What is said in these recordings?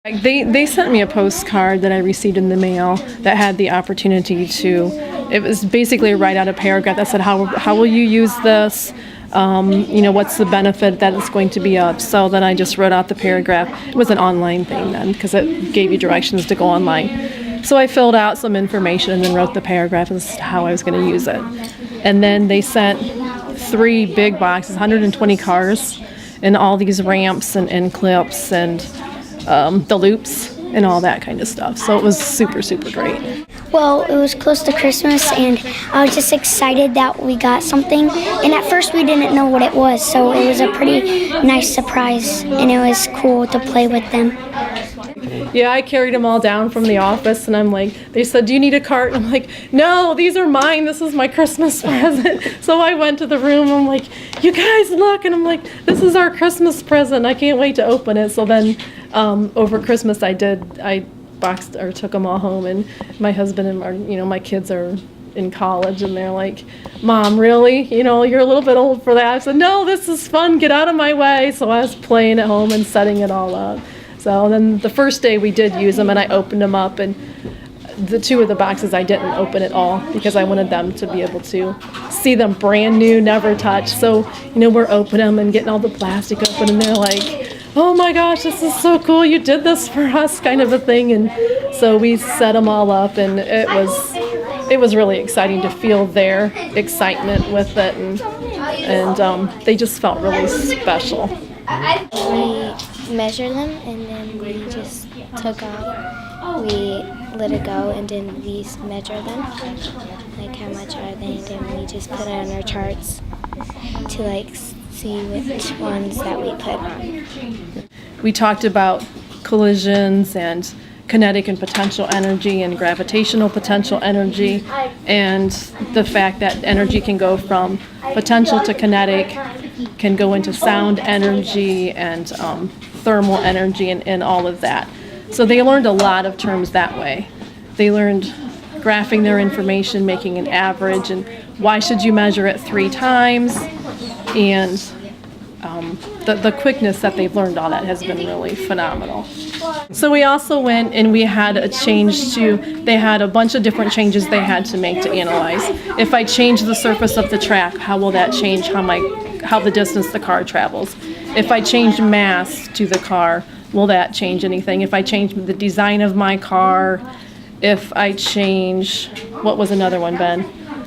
They sent me a postcard that I received in the mail that had the opportunity to, it was basically write out a paragraph that said, how will you use this? What's the benefit that it's going to be of? So then I just wrote out the paragraph. It was an online thing then because it gave you directions to go online. So I filled out some information and then wrote the paragraph as to how I was going to use it. And then they sent 3 big boxes, 120 cars, and all these ramps and clips and the loops and all that kind of stuff. So it was super, super great. Well, it was close to Christmas, and I was just excited that we got something. And at first we didn't know what it was, so it was a pretty nice surprise, and it was cool to play with them. Yeah, I carried them all down from the office, and I'm like, they said, do you need a cart? And I'm like, no, these are mine. This is my Christmas present. So I went to the room. I'm like, you guys look. And I'm like, this is our Christmas present. I can't wait to open it. So then over Christmas, I boxed or took them all home, and my husband and my kids are in college, and they're like, Mom, really? You're a little bit old for that. I said, no, this is fun. Get out of my way. So I was playing at home and setting it all up. So then the first day we did use them, and I opened them up, and the 2 of the boxes I didn't open at all because I wanted them to be able to see them brand new, never touched. So, we're opening them and getting all the plastic open, and they're like, oh my gosh, this is so cool, you did this for us, kind of a thing. And so we set them all up, and it was really exciting to feel their excitement with it, and they just felt really special. We measured them, and then we just took off. We let it go, and then we measured them, like how much are they, and then we just put it on our charts to see which ones that we put on. We talked about collisions and kinetic and potential energy and gravitational potential energy, and the fact that energy can go from potential to kinetic, can go into sound energy and thermal energy and all of that. So they learned a lot of terms that way. They learned graphing their information, making an average, and why should you measure it 3 times, and the quickness that they've learned all that has been really phenomenal. So we also went and we had a change they had a bunch of different changes they had to make to analyze. If I change the surface of the track, how will that change how the distance the car travels? If I change mass to the car, will that change anything? If I change the design of my car, if I change, what was another one, Ben?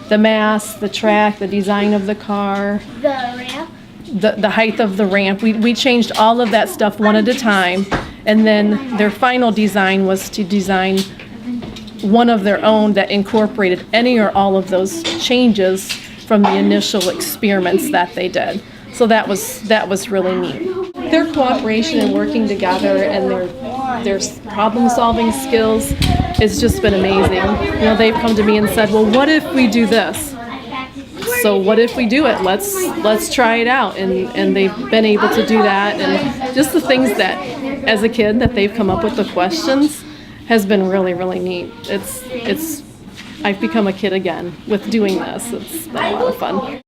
The mass, the track, the design of the car. The ramp. The height of the ramp. We changed all of that stuff one at a time, and then their final design was to design one of their own that incorporated any or all of those changes from the initial experiments that they did. So that was really neat. Their cooperation and working together and their problem-solving skills has just been amazing. They've come to me and said, well, what if we do this? So what if we do it? Let's try it out, and they've been able to do that, and just the things that, as a kid, that they've come up with the questions has been really, really neat. I've become a kid again with doing this. It's been a lot of fun.